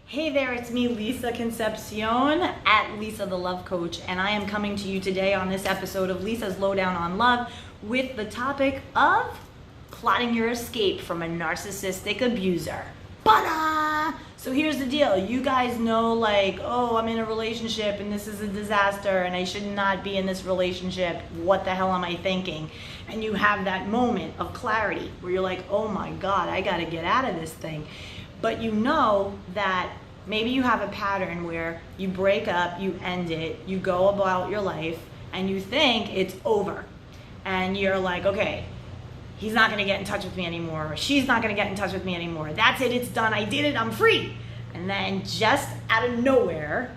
Hey there, it's me, Lisa Concepcion, at Lisa the Love Coach, and I am coming to you today on this episode of Lisa's Lowdown on Love with the topic of plotting your escape from a narcissistic abuser. So here's the deal. You guys know, like, oh, I'm in a relationship and this is a disaster and I should not be in this relationship. What the hell am I thinking? And you have that moment of clarity where you're like, oh my God, I got to get out of this thing. But you know that maybe you have a pattern where you break up, you end it, you go about your life, and you think it's over. And you're like, okay, he's not gonna get in touch with me anymore, or she's not gonna get in touch with me anymore. That's it, it's done, I did it, I'm free. And then just out of nowhere,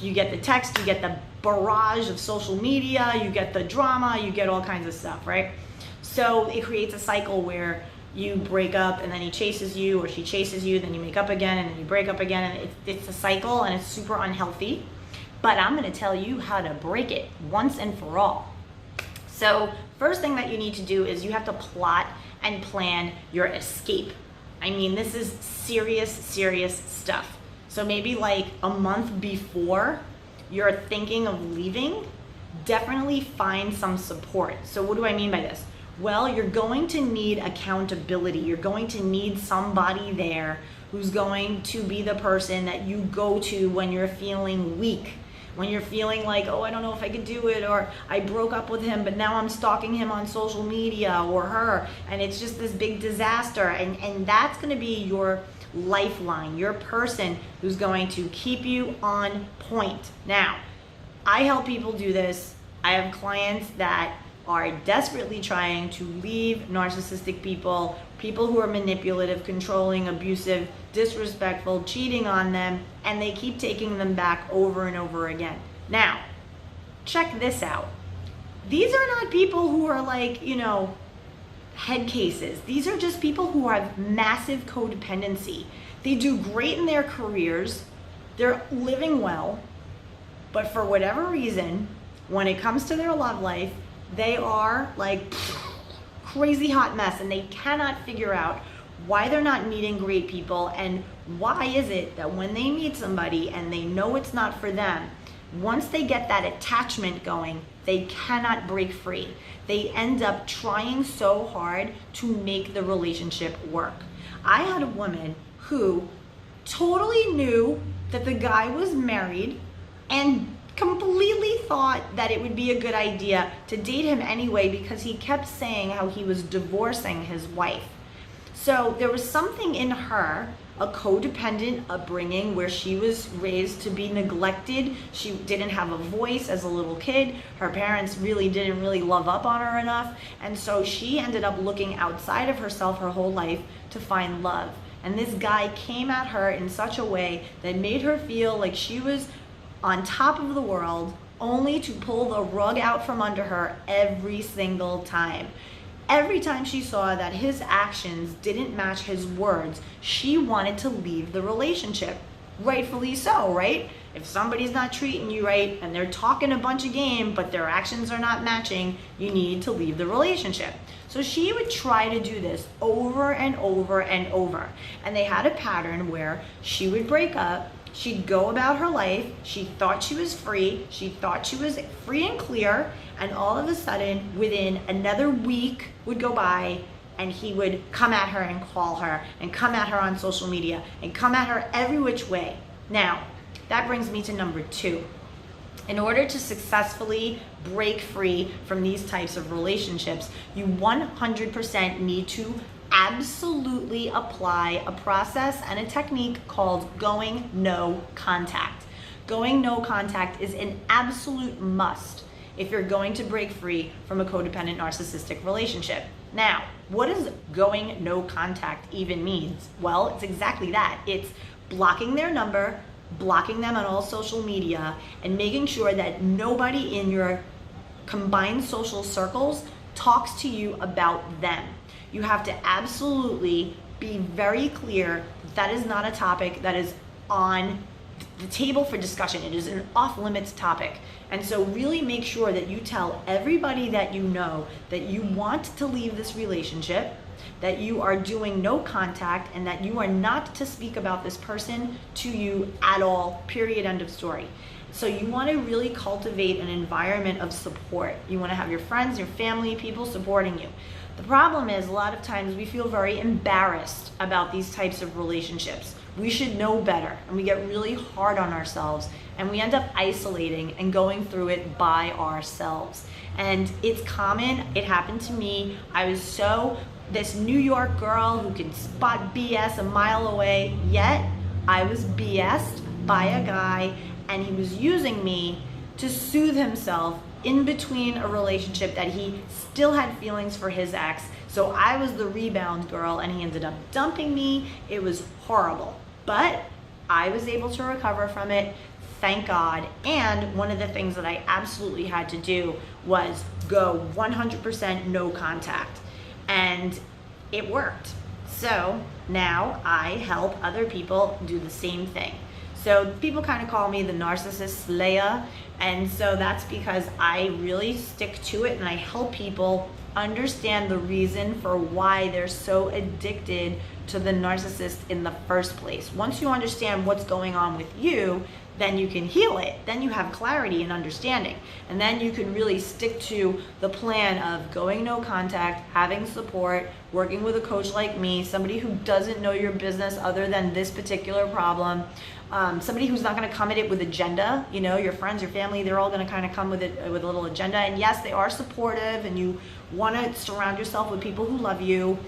you get the text, you get the barrage of social media, you get the drama, you get all kinds of stuff, right? So it creates a cycle where you break up and then he chases you, or she chases you, then you make up again and then you break up again, and it's a cycle and it's super unhealthy. But I'm gonna tell you how to break it once and for all. So first thing that you need to do is you have to plot and plan your escape. I mean, this is serious stuff. So maybe like a month before you're thinking of leaving, definitely find some support. So what do I mean by this? Well, you're going to need accountability. You're going to need somebody there who's going to be the person that you go to when you're feeling weak, when you're feeling like, oh, I don't know if I could do it, or I broke up with him, but now I'm stalking him on social media, or her, and it's just this big disaster. And that's going to be your lifeline, your person who's going to keep you on point. Now, I help people do this. I have clients that are desperately trying to leave narcissistic people, people who are manipulative, controlling, abusive, disrespectful, cheating on them, and they keep taking them back over and over again. Now, check this out. These are not people who are like, head cases. These are just people who have massive codependency. They do great in their careers, they're living well, but for whatever reason, when it comes to their love life, they are like crazy hot mess, and they cannot figure out why they're not meeting great people, and why is it that when they meet somebody and they know it's not for them, once they get that attachment going, they cannot break free. They end up trying so hard to make the relationship work. I had a woman who totally knew that the guy was married and completely thought that it would be a good idea to date him anyway, because he kept saying how he was divorcing his wife. So there was something in her, a codependent upbringing where she was raised to be neglected. She didn't have a voice as a little kid. Her parents didn't really love up on her enough. And so she ended up looking outside of herself her whole life to find love. And this guy came at her in such a way that made her feel like she was on top of the world, only to pull the rug out from under her every single time. Every time she saw that his actions didn't match his words, she wanted to leave the relationship. Rightfully so, right? If somebody's not treating you right and they're talking a bunch of game, but their actions are not matching, you need to leave the relationship. So she would try to do this over and over and over. And they had a pattern where she would break up, she'd go about her life, she thought she was free, she thought she was free and clear, and all of a sudden, within another week would go by, and he would come at her and call her, and come at her on social media, and come at her every which way. Now, that brings me to number 2. In order to successfully break free from these types of relationships, you 100% need to absolutely apply a process and a technique called going no contact. Going no contact is an absolute must if you're going to break free from a codependent narcissistic relationship. Now, what does going no contact even mean? Well, it's exactly that. It's blocking their number, blocking them on all social media, and making sure that nobody in your combined social circles talks to you about them. You have to absolutely be very clear that is not a topic that is on the table for discussion. It is an off-limits topic. And so really make sure that you tell everybody that you know that you want to leave this relationship, that you are doing no contact and that you are not to speak about this person to you at all, period, end of story. So you want to really cultivate an environment of support. You want to have your friends, your family, people supporting you. The problem is a lot of times we feel very embarrassed about these types of relationships. We should know better, and we get really hard on ourselves, and we end up isolating and going through it by ourselves. And it's common. It happened to me. I was this New York girl who can spot BS a mile away, yet I was BS'd by a guy, and he was using me to soothe himself in between a relationship that he still had feelings for his ex. So I was the rebound girl, and he ended up dumping me. It was horrible, but I was able to recover from it, thank God. And one of the things that I absolutely had to do was go 100% no contact, and it worked. So now I help other people do the same thing. So people kind of call me the narcissist slayer, and so that's because I really stick to it, and I help people understand the reason for why they're so addicted to the narcissist in the first place. Once you understand what's going on with you, then you can heal it. Then you have clarity and understanding. And then you can really stick to the plan of going no contact, having support, working with a coach like me, somebody who doesn't know your business other than this particular problem, somebody who's not gonna come at it with agenda. You know, your friends, your family, they're all gonna kind of come with a little agenda. And yes, they are supportive, and you wanna surround yourself with people who love you,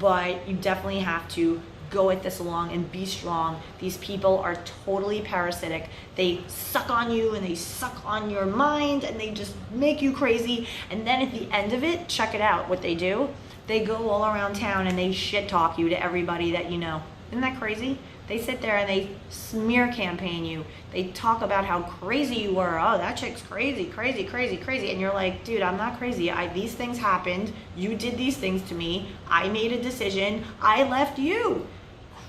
but you definitely have to go at this along and be strong. These people are totally parasitic. They suck on you, and they suck on your mind, and they just make you crazy. And then at the end of it, check it out what they do. They go all around town and they shit talk you to everybody that you know. Isn't that crazy? They sit there and they smear campaign you. They talk about how crazy you were. Oh, that chick's crazy, crazy, crazy, crazy. And you're like, dude, I'm not crazy. These things happened. You did these things to me. I made a decision. I left you.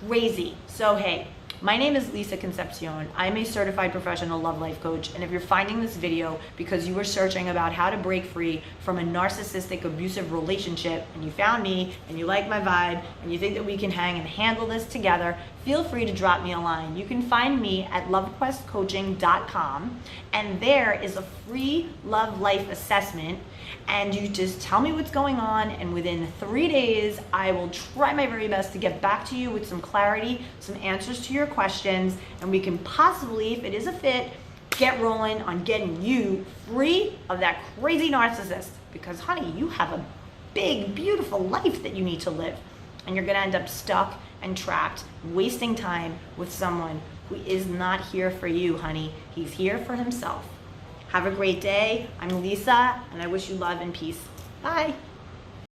Crazy. So hey, my name is Lisa Concepcion. I'm a certified professional love life coach, and if you're finding this video because you were searching about how to break free from a narcissistic abusive relationship, and you found me and you like my vibe and you think that we can hang and handle this together, feel free to drop me a line. You can find me at LoveQuestCoaching.com, and there is a free love life assessment, and you just tell me what's going on, and within 3 days I will try my very best to get back to you with some clarity, some answers to your questions, and we can possibly, if it is a fit, get rolling on getting you free of that crazy narcissist. Because honey, you have a big, beautiful life that you need to live, and you're gonna end up stuck and trapped, wasting time with someone who is not here for you, honey. He's here for himself. Have a great day. I'm Lisa, and I wish you love and peace. Bye.